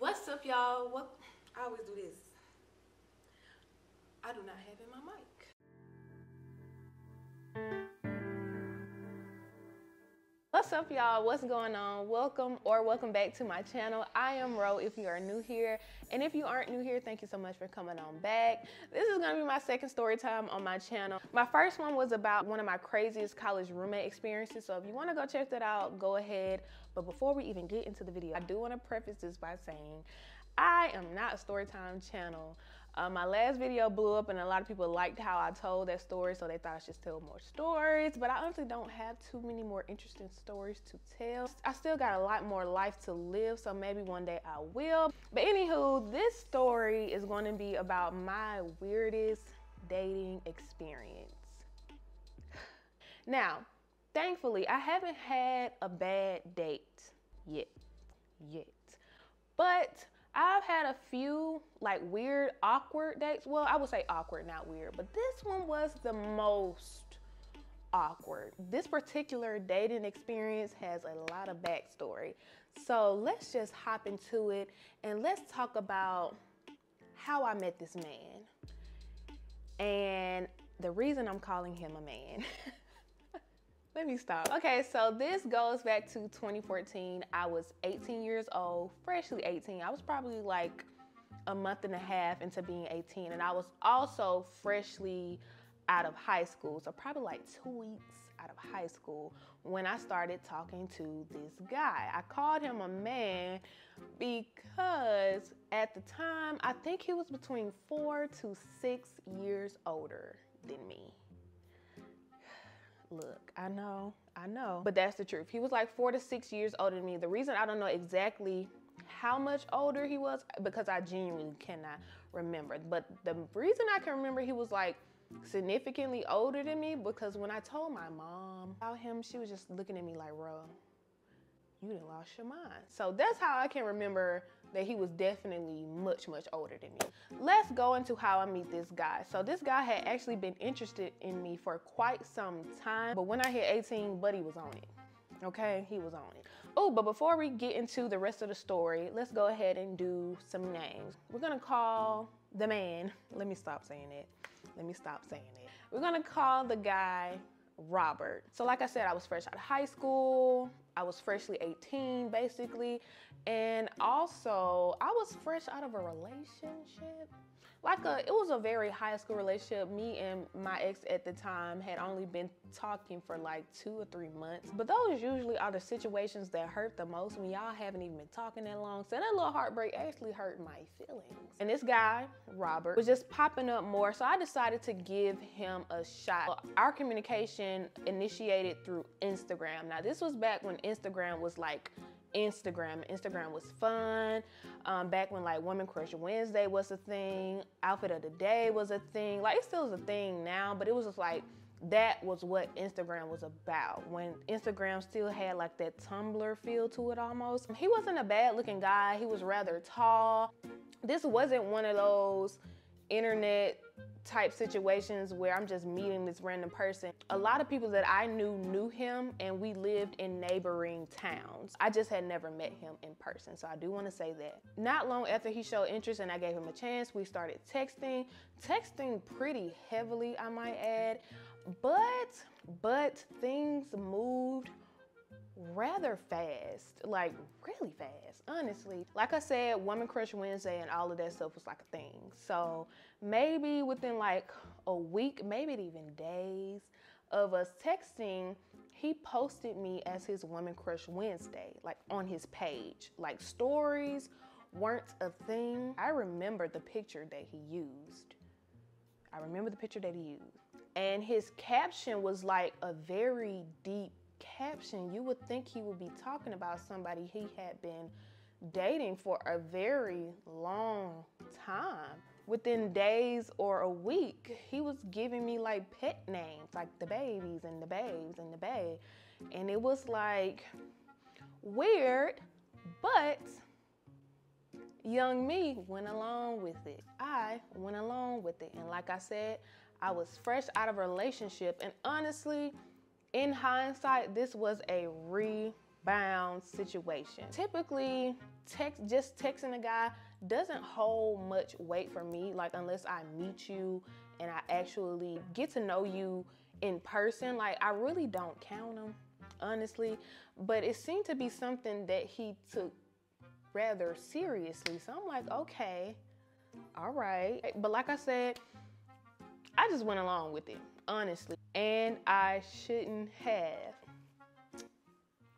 What's up, y'all? I always do this. I do not have in my mic. What's up, y'all? What's going on? Welcome back to my channel. I am Ro if you are new here, and if you aren't new here, thank you so much for coming on back. This is gonna be my second story time on my channel. My first one was about one of my craziest college roommate experiences, so if you want to go check that out, go ahead. But before we even get into the video, I do want to preface this by saying I am not a storytime channel. My last video blew up and a lot of people liked how I told that story, so they thought I should tell more stories, but I honestly don't have too many more interesting stories to tell. I still got a lot more life to live, so maybe one day I will. But anywho, this story is going to be about my weirdest dating experience. Now, thankfully, I haven't had a bad date yet, but I've had a few like weird, awkward dates. Well, I would say awkward, not weird, but this one was the most awkward. This particular dating experience has a lot of backstory. So let's just hop into it and let's talk about how I met this man and the reason I'm calling him a man. Let me stop. Okay, so this goes back to 2014. I was 18 years old, freshly 18. I was probably like a month and a half into being 18, and I was also freshly out of high school, so probably like 2 weeks out of high school when I started talking to this guy. I called him a man because at the time, I think he was between 4 to 6 years older than me. Look, I know, but that's the truth. He was like 4 to 6 years older than me. The reason I don't know exactly how much older he was, because I genuinely cannot remember. But the reason I can remember he was like significantly older than me, because when I told my mom about him, she was just looking at me like, Ro, you done lost your mind. So that's how I can remember that he was definitely much, much older than me. Let's go into how I meet this guy. So this guy had actually been interested in me for quite some time, but when I hit 18, buddy was on it. Okay, he was on it. Oh, but before we get into the rest of the story, let's go ahead and do some names. We're gonna call the man, let me stop saying it. We're gonna call the guy Robert. So like I said, I was fresh out of high school. I was freshly 18 basically. And also I was fresh out of a relationship. It was a very high school relationship. Me and my ex at the time had only been talking for like 2 or 3 months. But those usually are the situations that hurt the most when y'all haven't even been talking that long. So that little heartbreak actually hurt my feelings. And this guy, Robert, was just popping up more. So I decided to give him a shot. Our communication initiated through Instagram. Now this was back when Instagram was like Instagram was fun. Back when like Woman Crush Wednesday was a thing, Outfit of the Day was a thing. Like it still is a thing now, but it was just like, that was what Instagram was about. When Instagram still had like that Tumblr feel to it almost. He wasn't a bad looking guy. He was rather tall. This wasn't one of those internet type situations where I'm just meeting this random person. A lot of people that I knew him, and we lived in neighboring towns. I just had never met him in person, so I do want to say that. Not long after he showed interest and I gave him a chance, we started texting pretty heavily, I might add, but things moved rather fast, like really fast, honestly. Like I said, Woman Crush Wednesday and all of that stuff was like a thing. So maybe within like a week, maybe even days of us texting, he posted me as his Woman Crush Wednesday, like on his page. Like stories weren't a thing. I remember the picture that he used. And his caption was like a very deep caption. You would think he would be talking about somebody he had been dating for a very long time. Within days or a week, he was giving me like pet names, like the babies and the babes and the bae. And it was like weird, but young me went along with it. I went along with it. And like I said, I was fresh out of a relationship. And honestly, in hindsight, this was a bound situation. Typically, just texting a guy doesn't hold much weight for me, like unless I meet you and I actually get to know you in person. Like, I really don't count them, honestly, but it seemed to be something that he took rather seriously. So I'm like, okay, all right. But like I said, I just went along with it, honestly, and I shouldn't have.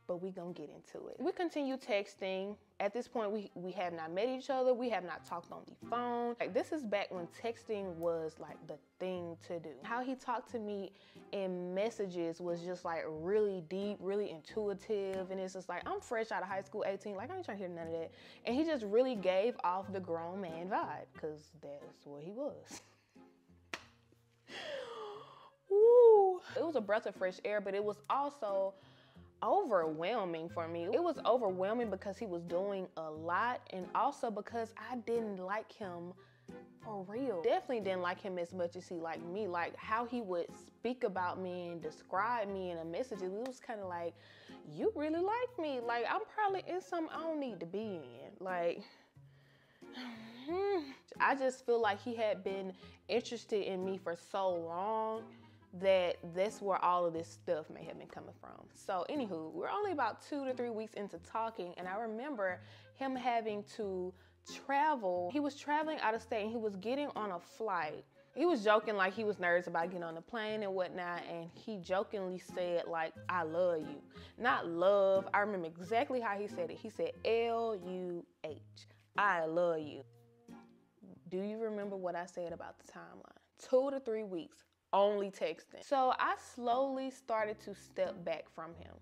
But we gonna get into it. We continue texting. At this point, we have not met each other. We have not talked on the phone. Like, this is back when texting was like the thing to do. How he talked to me in messages was just like really deep, really intuitive. And it's just like, I'm fresh out of high school, 18. Like, I ain't trying to hear none of that. And he just really gave off the grown man vibe, because that's what he was. Ooh. It was a breath of fresh air, but it was also overwhelming for me. It was overwhelming because he was doing a lot, and also because I didn't like him for real. Definitely didn't like him as much as he liked me. Like, how he would speak about me and describe me in a message, it was kind of like, you really like me. Like, I'm probably in something I don't need to be in. Like, I just feel like he had been interested in me for so long that that's where all of this stuff may have been coming from. So anywho, we're only about 2 to 3 weeks into talking, and I remember him having to travel. He was traveling out of state, and he was getting on a flight. He was joking like he was nervous about getting on the plane and whatnot, and he jokingly said, like, I love you. Not love, I remember exactly how he said it. He said L-U-H, I love you. Do you remember what I said about the timeline? 2 to 3 weeks. Only texting. So I slowly started to step back from him,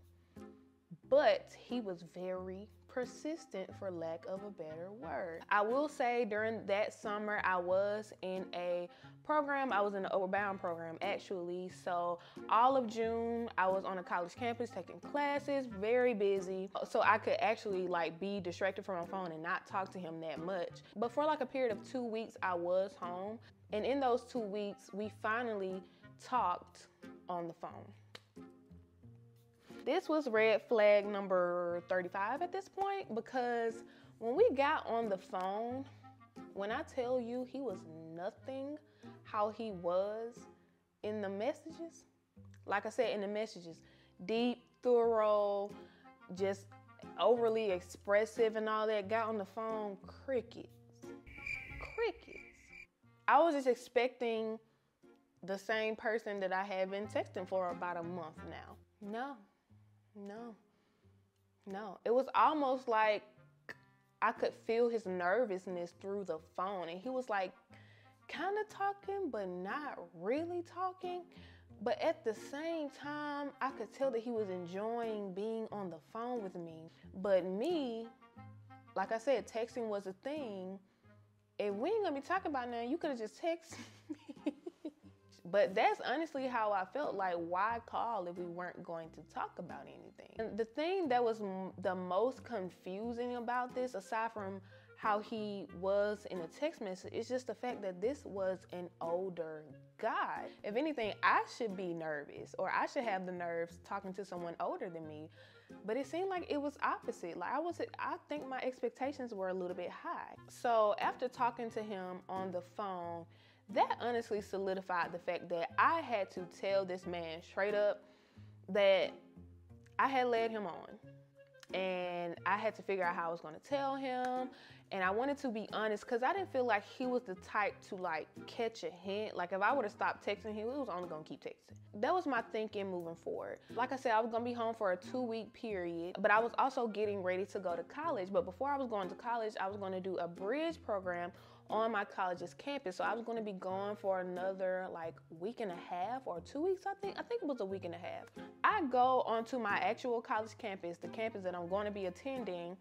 but he was very persistent, for lack of a better word. I will say during that summer, I was in a program. I was in the Upward Bound program, actually. So all of June, I was on a college campus taking classes, very busy. So I could actually like be distracted from my phone and not talk to him that much. But for like a period of 2 weeks, I was home. And in those 2 weeks, we finally talked on the phone. This was red flag number 35 at this point, because when we got on the phone, when I tell you he was nothing how he was in the messages, like I said, in the messages, deep, thorough, just overly expressive and all that, got on the phone, crickets. I was just expecting the same person that I had been texting for about a month now. No. It was almost like I could feel his nervousness through the phone. And he was like kind of talking, but not really talking. But at the same time, I could tell that he was enjoying being on the phone with me. But me, like I said, texting was a thing. If we ain't gonna be talking about nothing, you could have just texted me. But that's honestly how I felt. Like, why call if we weren't going to talk about anything? And the thing that was the most confusing about this, aside from how he was in a text message, is just the fact that this was an older guy. If anything, I should be nervous, or I should have the nerves talking to someone older than me. But it seemed like it was opposite. Like, I think my expectations were a little bit high. So after talking to him on the phone, that honestly solidified the fact that I had to tell this man straight up that I had led him on, and I had to figure out how I was going to tell him. And I wanted to be honest, because I didn't feel like he was the type to like catch a hint. Like, if I would have stopped texting him, he was only gonna keep texting. That was my thinking moving forward. Like I said, I was gonna be home for a 2-week period, but I was also getting ready to go to college. But before I was going to college, I was gonna do a bridge program on my college's campus. So I was gonna be gone for another like week and a half or 2 weeks, I think it was a week and a half. I go onto my actual college campus, the campus that I'm going to be attending,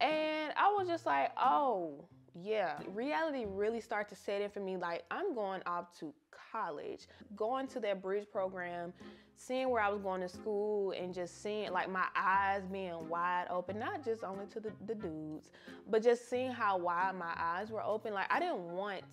and I was just like, oh, yeah. Reality really started to set in for me. Like, I'm going off to college, going to that bridge program, seeing where I was going to school, and just seeing, like, my eyes being wide open, not just only to the dudes, but just seeing how wide my eyes were open. Like, I didn't want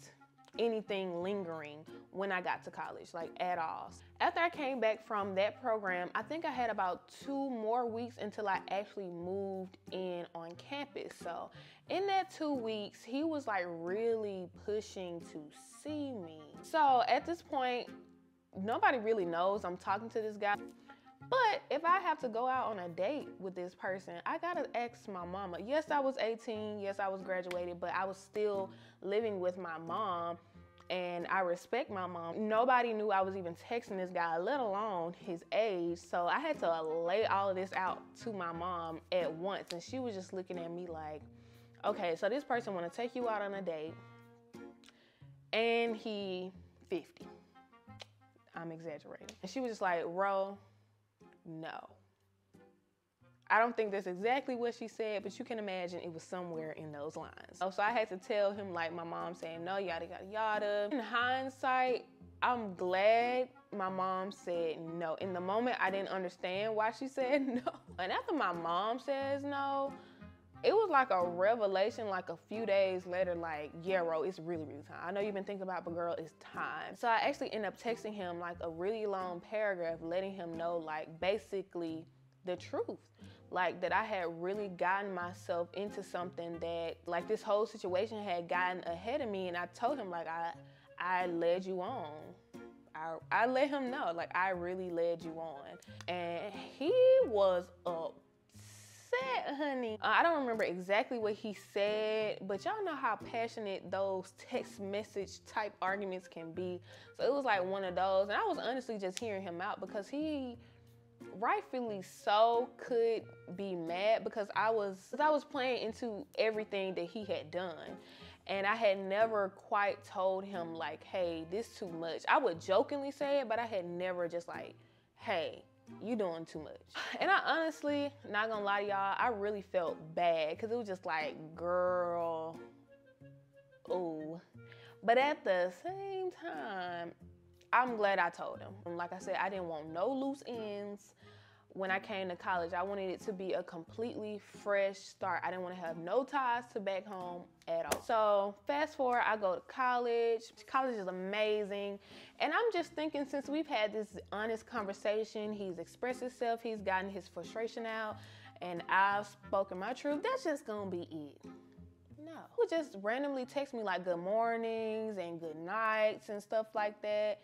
anything lingering when I got to college, like at all. After I came back from that program, I think I had about 2 more weeks until I actually moved in on campus. So in that 2 weeks, he was like really pushing to see me. So at this point, nobody really knows I'm talking to this guy. But if I have to go out on a date with this person, I gotta ask my mama. Yes, I was 18, yes, I was graduated, but I was still living with my mom, and I respect my mom. Nobody knew I was even texting this guy, let alone his age, so I had to lay all of this out to my mom at once, and she was just looking at me like, okay, so this person wanna take you out on a date, and he 50. I'm exaggerating. And she was just like, Ro, no. I don't think that's exactly what she said, but you can imagine it was somewhere in those lines. So I had to tell him, like, my mom saying no, yada, yada, yada. In hindsight, I'm glad my mom said no. In the moment, I didn't understand why she said no. And after my mom says no, it was like a revelation, like a few days later, like, yeah, Ro, it's really, really time. I know you've been thinking about, but girl, it's time. So I actually ended up texting him like a really long paragraph, letting him know, like, basically the truth. Like, that I had really gotten myself into something that, like, this whole situation had gotten ahead of me. And I told him, like, I led you on. I let him know, like, I really led you on. And he was upset, honey. I don't remember exactly what he said, but y'all know how passionate those text message type arguments can be. So it was like one of those, and I was honestly just hearing him out because he rightfully so could be mad because I was playing into everything that he had done. And I had never quite told him, like, hey, this too much. I would jokingly say it, but I had never just like, hey, you doing too much. And I honestly, not gonna lie to y'all, I really felt bad because it was just like, girl, ooh. But at the same time, I'm glad I told him. Like I said, I didn't want no loose ends. When I came to college, I wanted it to be a completely fresh start. I didn't want to have no ties to back home at all. So fast forward, I go to college. College is amazing. And I'm just thinking, since we've had this honest conversation, he's expressed himself, he's gotten his frustration out, and I've spoken my truth, that's just gonna be it. No. He would just randomly text me like good mornings and good nights and stuff like that.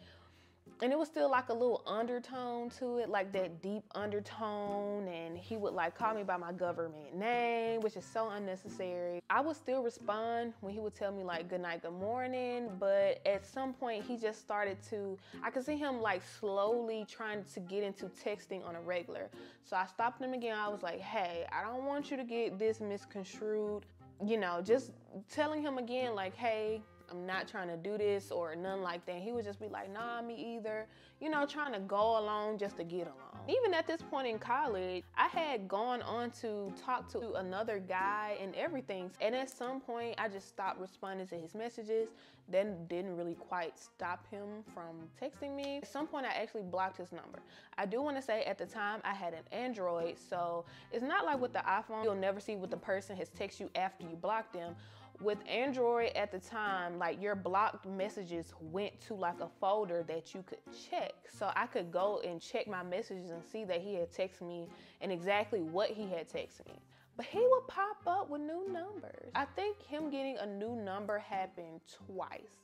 And it was still like a little undertone to it, like that deep undertone. And he would like call me by my government name, which is so unnecessary. I would still respond when he would tell me like good night, good morning. But at some point he just started to, I could see him like slowly trying to get into texting on a regular. So I stopped him again. I was like, hey, I don't want you to get this misconstrued. You know, just telling him again like, hey, I'm not trying to do this or nothing like that. He would just be like, nah, me either. You know, trying to go along just to get along. Even at this point in college, I had gone on to talk to another guy and everything. And at some point, I just stopped responding to his messages. Then didn't really quite stop him from texting me. At some point, I actually blocked his number. I do want to say at the time, I had an Android. So it's not like with the iPhone, you'll never see what the person has texted you after you block them. With Android at the time, like your blocked messages went to like a folder that you could check. So I could go and check my messages and see that he had texted me and exactly what he had texted me. But he would pop up with new numbers. I think him getting a new number happened twice.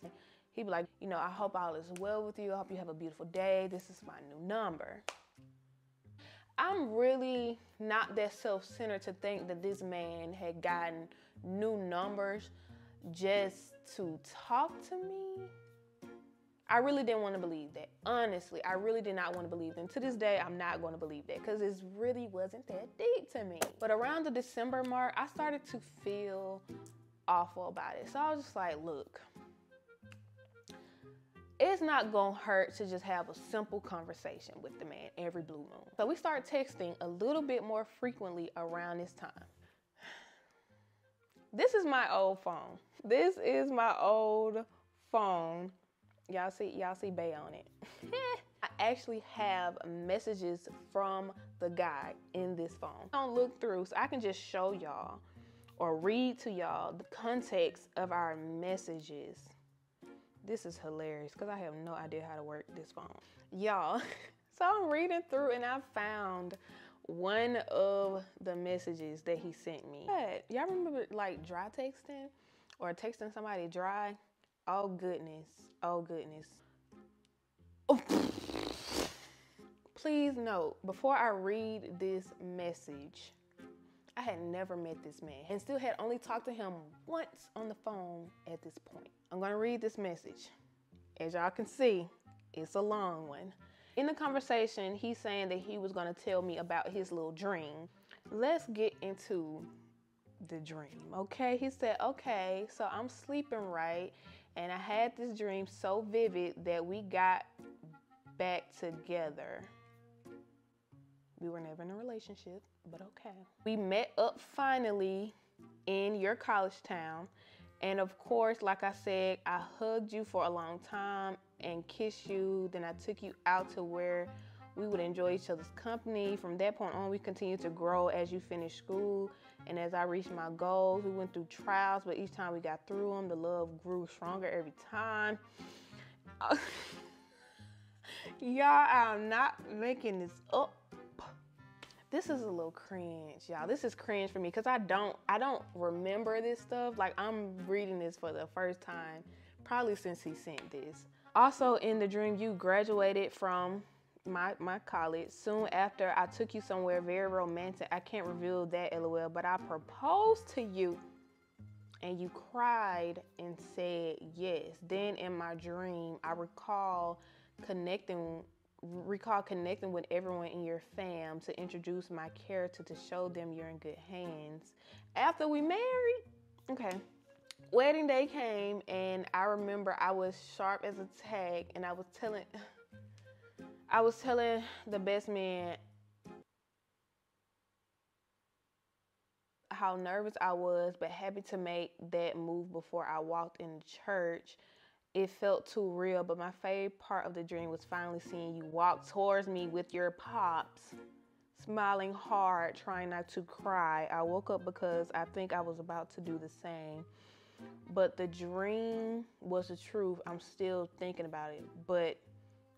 He'd be like, you know, I hope all is well with you. I hope you have a beautiful day. This is my new number. I'm really not that self-centered to think that this man had gotten new numbers just to talk to me. I really didn't want to believe that. Honestly, I really did not want to believe that. To this day, I'm not going to believe that because it really wasn't that deep to me. But around the December mark, I started to feel awful about it. So I was just like, look, it's not gonna hurt to just have a simple conversation with the man every blue moon. So we started texting a little bit more frequently around this time. This is my old phone. This is my old phone. Y'all see Bay on it. I actually have messages from the guy in this phone. I don't look through, so I can just show y'all or read to y'all the context of our messages This is hilarious because I have no idea how to work this phone. Y'all, so I'm reading through and I found one of the messages that he sent me. Y'all remember like dry texting or texting somebody dry? Oh goodness, oh goodness. Oh. Please note, before I read this message, I had never met this man and still had only talked to him once on the phone at this point. I'm gonna read this message. As y'all can see, it's a long one. In the conversation, he's saying that he was gonna tell me about his little dream. Let's get into the dream, okay? He said, okay, so I'm sleeping right, and I had this dream so vivid that we got back together. We were never in a relationship, but okay. We met up finally in your college town. And of course, like I said, I hugged you for a long time and kissed you. Then I took you out to where we would enjoy each other's company. From that point on, we continued to grow as you finished school. And as I reached my goals, we went through trials, but each time we got through them, the love grew stronger every time. Y'all, I'm not making this up. This is a little cringe, y'all. This is cringe for me because I don't remember this stuff. Like, I'm reading this for the first time, probably since he sent this. Also, in the dream, you graduated from my college. Soon after, I took you somewhere very romantic. I can't reveal that, LOL, but I proposed to you and you cried and said yes. Then in my dream, I recall connecting with everyone in your fam to introduce my character to show them you're in good hands. After we married, okay, wedding day came and I remember I was sharp as a tack and I was telling the best man how nervous I was, but happy to make that move before I walked in church. It felt too real, but my favorite part of the dream was finally seeing you walk towards me with your pops, smiling hard, trying not to cry. I woke up because I think I was about to do the same. But the dream was the truth. I'm still thinking about it. But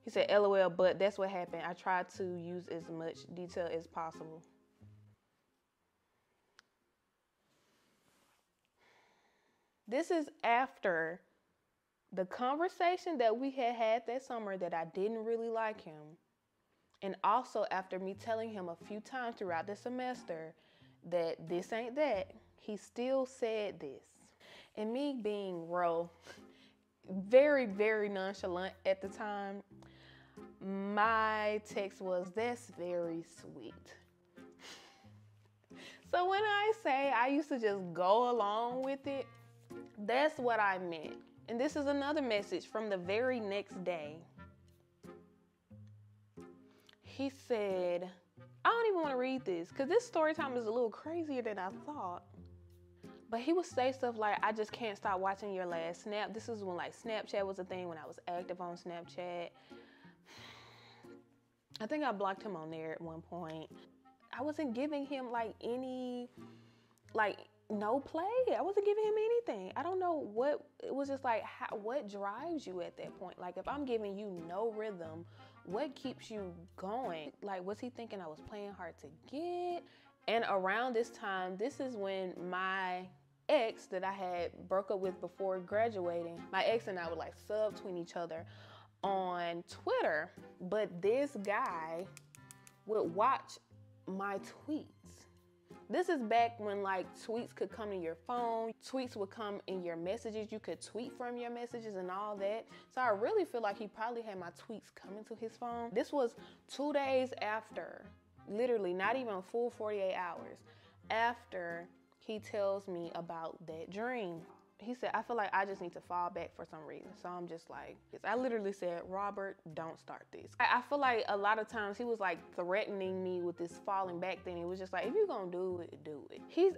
he said, LOL, but that's what happened. I tried to use as much detail as possible. This is after the conversation that we had that summer that I didn't really like him. And also after me telling him a few times throughout the semester that this ain't that, he still said this. And me being very, very nonchalant at the time, my text was, that's very sweet. So when I say I used to just go along with it, that's what I meant. And this is another message from the very next day. He said, I don't even want to read this because this story time is a little crazier than I thought. But he would say stuff like, I just can't stop watching your last snap. This is when like Snapchat was a thing, when I was active on Snapchat. I think I blocked him on there at one point. I wasn't giving him no play. I wasn't giving him anything. I don't know what, it was just like, what drives you at that point? Like if I'm giving you no rhythm, what keeps you going? Like, was he thinking I was playing hard to get? And around this time, this is when my ex that I had broke up with before graduating, my ex and I would like subtweet each other on Twitter, but this guy would watch my tweets. This is back when like tweets could come in your phone, tweets would come in your messages, you could tweet from your messages and all that. So I really feel like he probably had my tweets coming to his phone. This was 2 days after, literally not even a full 48 hours after he tells me about that dream. He said, I feel like I just need to fall back for some reason. So I'm just like, I literally said, Robert, don't start this. I feel like a lot of times he was like threatening me with this falling back thing. It was just like, if you're gonna do it, do it. He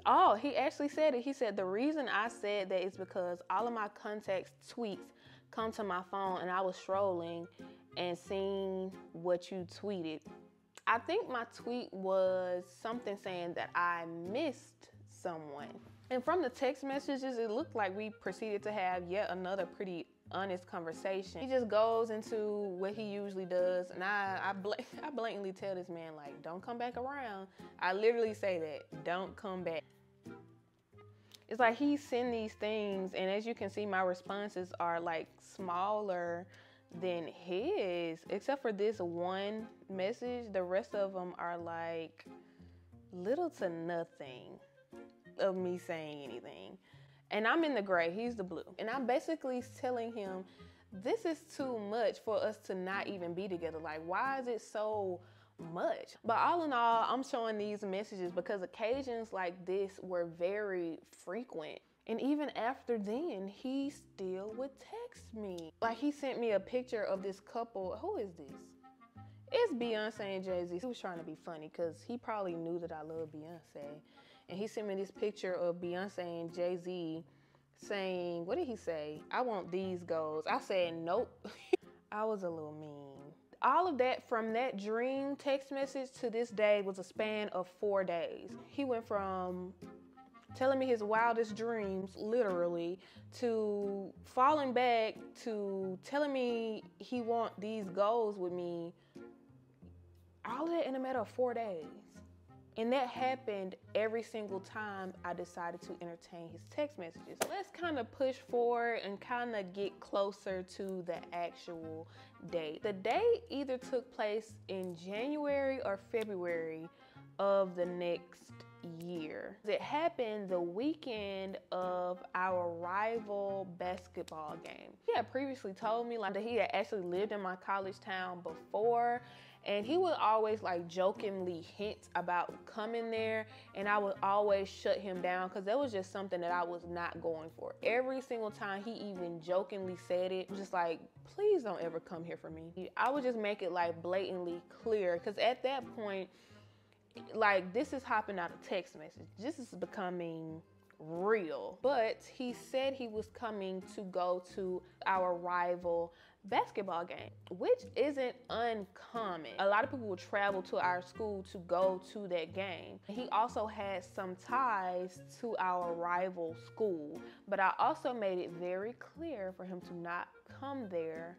actually said it. He said, the reason I said that is because all of my contacts tweets come to my phone and I was strolling and seeing what you tweeted. I think my tweet was something saying that I missed someone. And from the text messages, it looked like we proceeded to have yet another pretty honest conversation. He just goes into what he usually does, and I blatantly tell this man, like, don't come back around. I literally say that, don't come back. It's like he send these things, and as you can see, my responses are like smaller than his, except for this one message. The rest of them are like little to nothing of me saying anything. And I'm in the gray, he's the blue. And I'm basically telling him, this is too much for us to not even be together. Like, why is it so much? But all in all, I'm showing these messages because occasions like this were very frequent. And even after then, he still would text me. Like, he sent me a picture of this couple. Who is this? It's Beyonce and Jay-Z. He was trying to be funny because he probably knew that I love Beyonce. And he sent me this picture of Beyonce and Jay-Z saying, what did he say? I want these goals. I said, nope. I was a little mean. All of that, from that dream text message to this day, was a span of 4 days. He went from telling me his wildest dreams, literally, to falling back to telling me he want these goals with me. All of that in a matter of 4 days. And that happened every single time I decided to entertain his text messages. Let's kind of push forward and kind of get closer to the actual date. The date either took place in January or February of the next year. It happened the weekend of our rival basketball game. He had previously told me like that he had actually lived in my college town before, and he would always like jokingly hint about coming there, and I would always shut him down because that was just something that I was not going for. Every single time he even jokingly said it, just like, please don't ever come here for me. I would just make it like blatantly clear, because at that point, like, this is hopping out of text message. This is becoming real. But he said he was coming to go to our rival basketball game, which isn't uncommon. A lot of people will travel to our school to go to that game. He also had some ties to our rival school, but I also made it very clear for him to not come there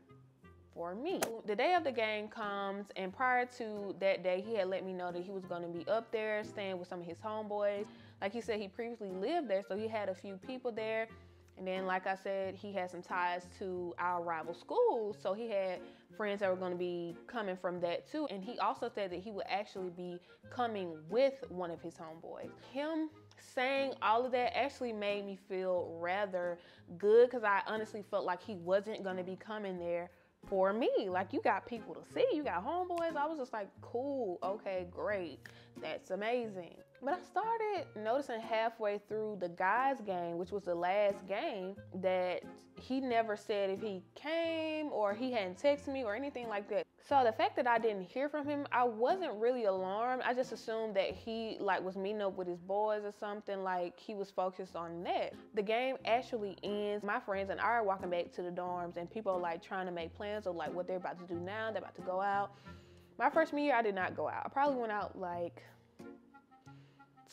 for me. The day of the game comes, and prior to that day, he had let me know that he was going to be up there staying with some of his homeboys. Like he said, he previously lived there, so he had a few people there. And then, like I said, he had some ties to our rival school, so he had friends that were going to be coming from that too. And he also said that he would actually be coming with one of his homeboys. Him saying all of that actually made me feel rather good, because I honestly felt like he wasn't going to be coming there for me. Like, you got people to see, you got homeboys. I was just like, cool, okay, great, that's amazing. But I started noticing halfway through the guys' game, which was the last game, that he never said if he came or he hadn't texted me or anything like that. So the fact that I didn't hear from him, I wasn't really alarmed. I just assumed that he like was meeting up with his boys or something, like he was focused on that. The game actually ends. My friends and I are walking back to the dorms, and people are like trying to make plans of like what they're about to do now. They're about to go out. My freshman year, I did not go out. I probably went out like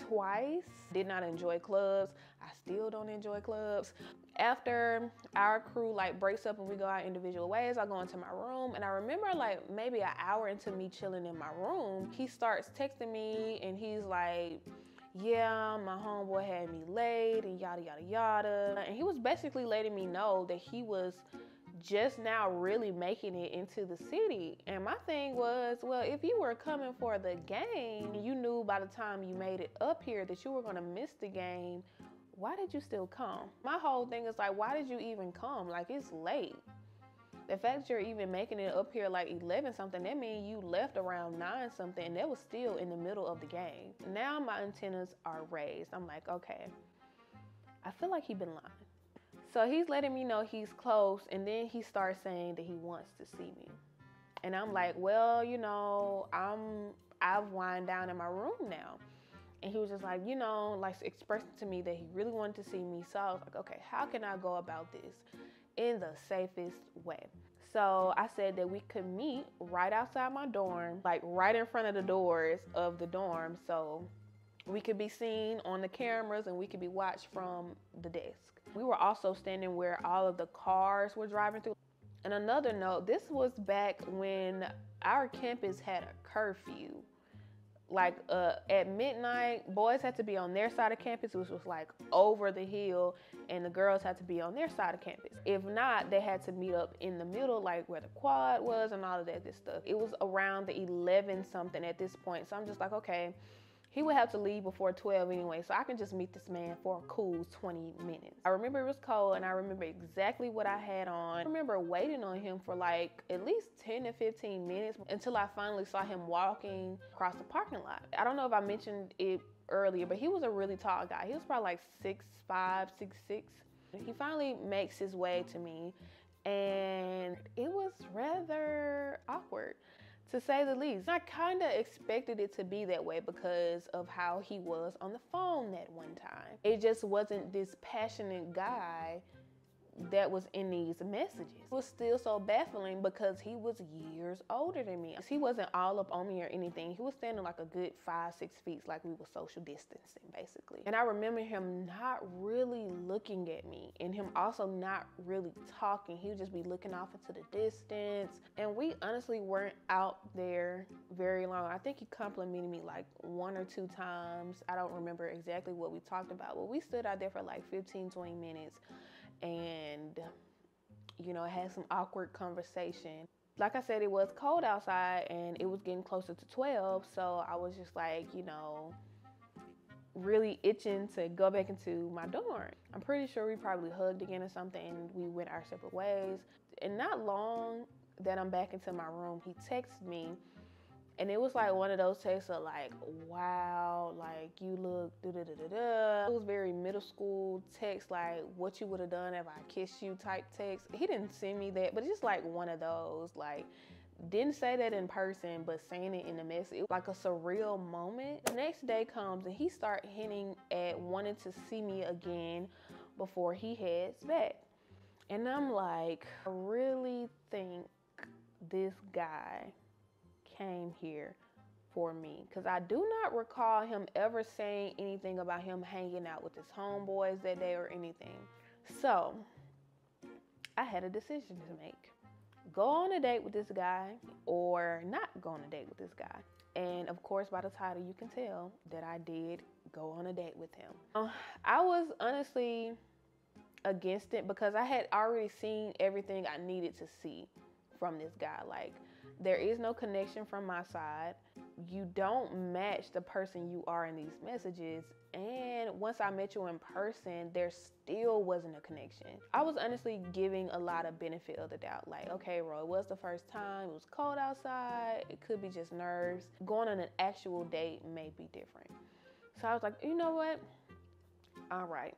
twice. Did not enjoy clubs. I still don't enjoy clubs. After our crew like breaks up and we go our individual ways, I go into my room, and I remember like maybe an hour into me chilling in my room, he starts texting me, and he's like, yeah, my homeboy had me laid and yada yada yada. And he was basically letting me know that he was just now really making it into the city. And my thing was, well, if you were coming for the game, you knew by the time you made it up here that you were gonna miss the game, why did you still come? My whole thing is like, why did you even come? Like, it's late. The fact that you're even making it up here like 11 something, that means you left around 9 something, and that was still in the middle of the game. Now my antennas are raised. I'm like, okay, I feel like he's been lying. So he's letting me know he's close, and then he starts saying that he wants to see me. And I'm like, well, you know, I've wind down in my room now. And he was just like, you know, like expressing to me that he really wanted to see me. So I was like, okay, how can I go about this in the safest way? So I said that we could meet right outside my dorm, like right in front of the doors of the dorm, so we could be seen on the cameras and we could be watched from the desk. We were also standing where all of the cars were driving through. And another note, this was back when our campus had a curfew. Like at midnight, boys had to be on their side of campus, which was like over the hill, and the girls had to be on their side of campus. If not, they had to meet up in the middle, like where the quad was and all of that good stuff. It was around the 11 something at this point. So I'm just like, okay, he would have to leave before 12 anyway, so I can just meet this man for a cool 20 minutes. I remember it was cold, and I remember exactly what I had on. I remember waiting on him for like at least 10 to 15 minutes until I finally saw him walking across the parking lot. I don't know if I mentioned it earlier, but he was a really tall guy. He was probably like 6'5", 6'6". He finally makes his way to me, and it was rather awkward, to say the least. I kind of expected it to be that way because of how he was on the phone that one time. It just wasn't this passionate guy that was in these messages. It was still so baffling because he was years older than me. He wasn't all up on me or anything. He was standing like a good 5-6 feet, like we were social distancing basically. And I remember him not really looking at me and him also not really talking. He would just be looking off into the distance. And we honestly weren't out there very long. I think he complimented me like 1 or 2 times. I don't remember exactly what we talked about, but we stood out there for like 15, 20 minutes. And, you know, had some awkward conversation. Like I said, it was cold outside and it was getting closer to 12. So I was just like, you know, really itching to go back into my dorm. I'm pretty sure we probably hugged again or something and we went our separate ways. And not long that I'm back into my room, he texted me. And it was like one of those texts of like, wow, like you look da-da-da-da-da. It was very middle school text, like what you would have done if I kissed you type text. He didn't send me that, but it's just like one of those, like, didn't say that in person, but saying it in the message. It was like a surreal moment. The next day comes and he started hinting at wanting to see me again before he heads back. And I'm like, I really think this guy came here for me, because I do not recall him ever saying anything about him hanging out with his homeboys that day or anything. So I had a decision to make. Go on a date with this guy or not go on a date with this guy. And of course, by the title, you can tell that I did go on a date with him. I was honestly against it because I had already seen everything I needed to see from this guy. Like, there is no connection from my side. You don't match the person you are in these messages. And once I met you in person, there still wasn't a connection. I was honestly giving a lot of benefit of the doubt. Like, okay, Ro, it was the first time. It was cold outside. It could be just nerves. Going on an actual date may be different. So I was like, you know what? All right,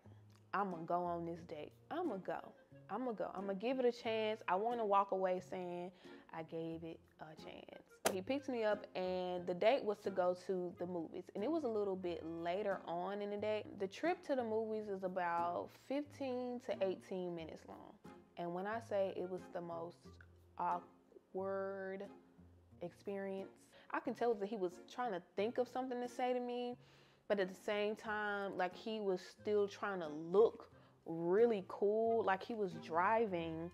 I'm gonna go on this date. I'm gonna go. I'm gonna give it a chance. I want to walk away saying I gave it a chance. He picked me up and the date was to go to the movies. And it was a little bit later on in the day. The trip to the movies is about 15 to 18 minutes long. And when I say it was the most awkward experience, I can tell that he was trying to think of something to say to me, but at the same time, like, he was still trying to look really cool. Like, he was driving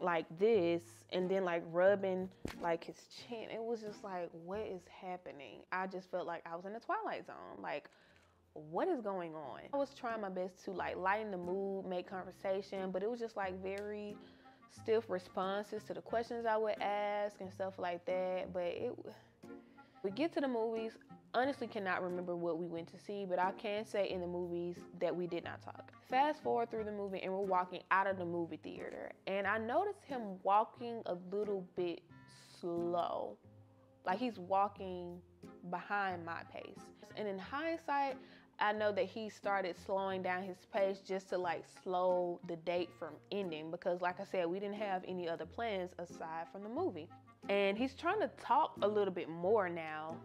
like this and then like rubbing like his chin. It was just like, what is happening? I just felt like I was in the Twilight Zone. Like, what is going on? I was trying my best to like lighten the mood, make conversation, but it was just like very stiff responses to the questions I would ask and stuff like that. But we get to the movies. Honestly cannot remember what we went to see, but I can say in the movies that we did not talk. Fast forward through the movie and we're walking out of the movie theater, and I noticed him walking a little bit slow. Like, he's walking behind my pace. And in hindsight, I know that he started slowing down his pace just to like slow the date from ending, because like I said, we didn't have any other plans aside from the movie. And he's trying to talk a little bit more now,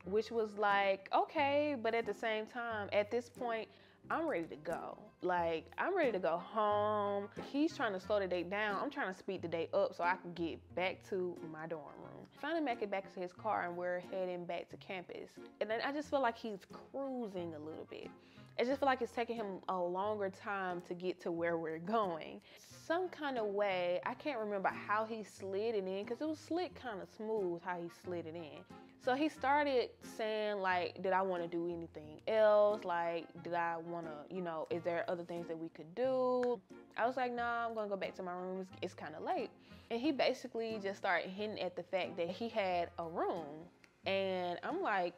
which was like, okay, but at the same time, at this point, I'm ready to go. Like, I'm ready to go home. He's trying to slow the date down. I'm trying to speed the date up so I can get back to my dorm room. Finally make it back to his car and we're heading back to campus. And then I just feel like he's cruising a little bit. I just feel like it's taking him a longer time to get to where we're going. Some kind of way, I can't remember how he slid it in, because it was slid kind of smooth how he slid it in. So he started saying, like, did I want to do anything else? Like, did I want to, you know, is there other things that we could do? I was like, nah, I'm going to go back to my room. It's kind of late. And he basically just started hinting at the fact that he had a room. And I'm like,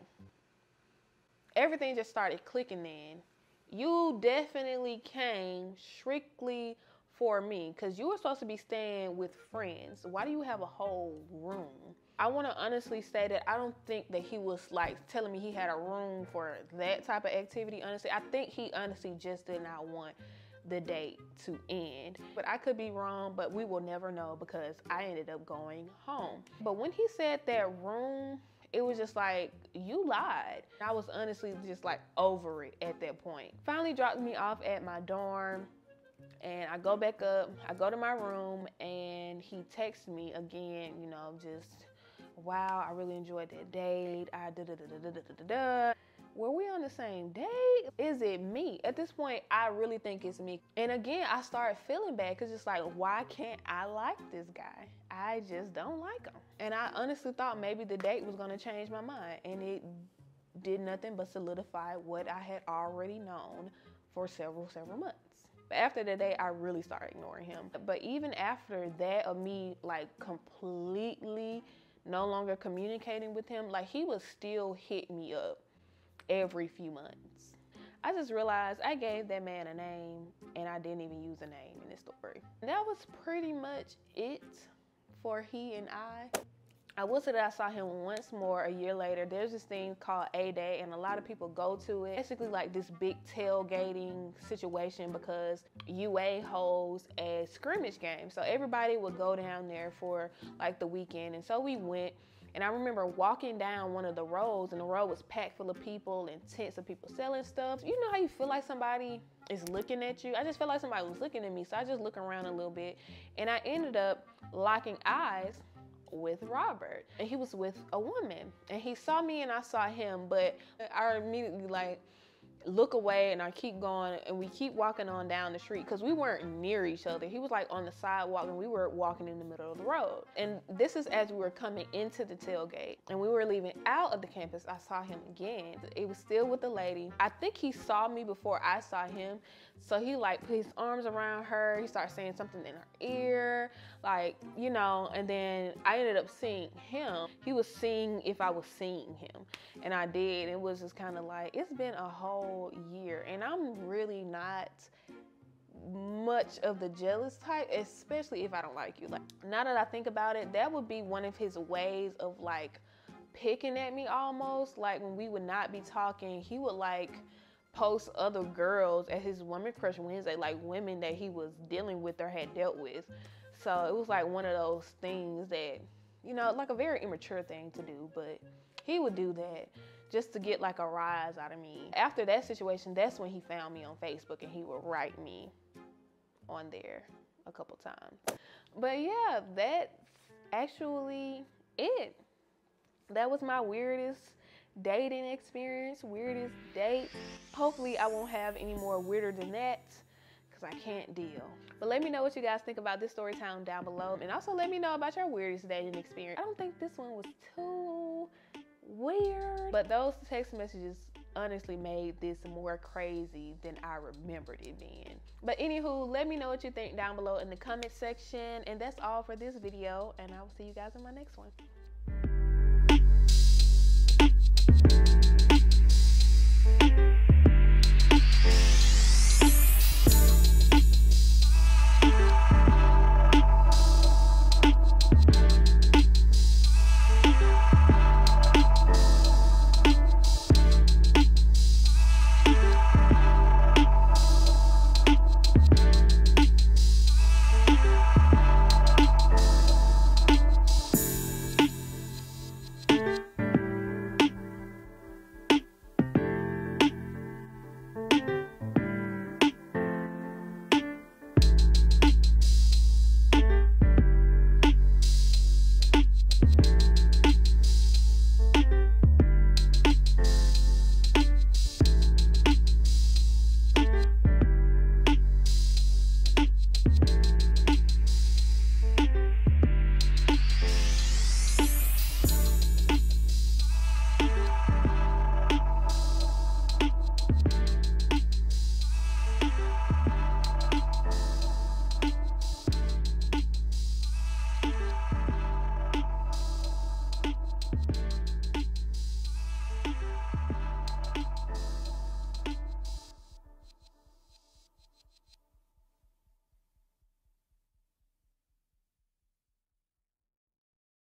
everything just started clicking then. You definitely came strictly for me, because you were supposed to be staying with friends. Why do you have a whole room? I want to honestly say that I don't think that he was like telling me he had a room for that type of activity. Honestly, I think he honestly just did not want the date to end. But I could be wrong, but we will never know, because I ended up going home. But when he said that room, it was just like, you lied. I was honestly just like over it at that point. Finally dropped me off at my dorm, and I go back up, I go to my room, and he texts me again, you know, just, wow, I really enjoyed that date. Were we on the same date? Is it me? At this point, I really think it's me. And again, I started feeling bad, because it's like, why can't I like this guy? I just don't like him. And I honestly thought maybe the date was going to change my mind, and it did nothing but solidify what I had already known for several months. But after the day, I really started ignoring him. But even after that, of me like completely no longer communicating with him, like he would still hit me up every few months. I just realized I gave that man a name, and I didn't even use a name in this story. That was pretty much it for he and I will say that I saw him once more a year later. There's this thing called A-Day, and a lot of people go to it. Basically like this big tailgating situation, because UA holds a scrimmage game. So everybody would go down there for like the weekend. And so we went, and I remember walking down one of the roads, and the road was packed full of people and tents of people selling stuff. You know how you feel like somebody is looking at you? I just felt like somebody was looking at me. So I just looked around a little bit, and I ended up locking eyes with Robert, and he was with a woman, and he saw me and I saw him, but I immediately like look away, and I keep going, and we keep walking on down the street, because we weren't near each other. He was like on the sidewalk, and we were walking in the middle of the road. And this is as we were coming into the tailgate, and we were leaving out of the campus. I saw him again. It was still with the lady. I think he saw me before I saw him, so he like put his arms around her. He started saying something in her ear, like, you know, and then I ended up seeing him. He was seeing if I was seeing him, and I did. It was just kind of like, it's been a whole year, and I'm really not much of the jealous type, especially if I don't like you. Like, now that I think about it, that would be one of his ways of like picking at me almost. Like when we would not be talking, he would like post other girls at his Woman Crush Wednesday, like women that he was dealing with or had dealt with. So it was like one of those things that, you know, like a very immature thing to do, but he would do that just to get like a rise out of me. After that situation, that's when he found me on Facebook, and he would write me on there a couple times. But yeah, that's actually it. That was my weirdest dating experience, weirdest date. Hopefully I won't have any more weirder than that, because I can't deal. But let me know what you guys think about this story time down below, and also let me know about your weirdest dating experience. I don't think this one was too weird, but those text messages honestly made this more crazy than I remembered it being. But anywho, let me know what you think down below in the comment section, and that's all for this video, and I will see you guys in my next one.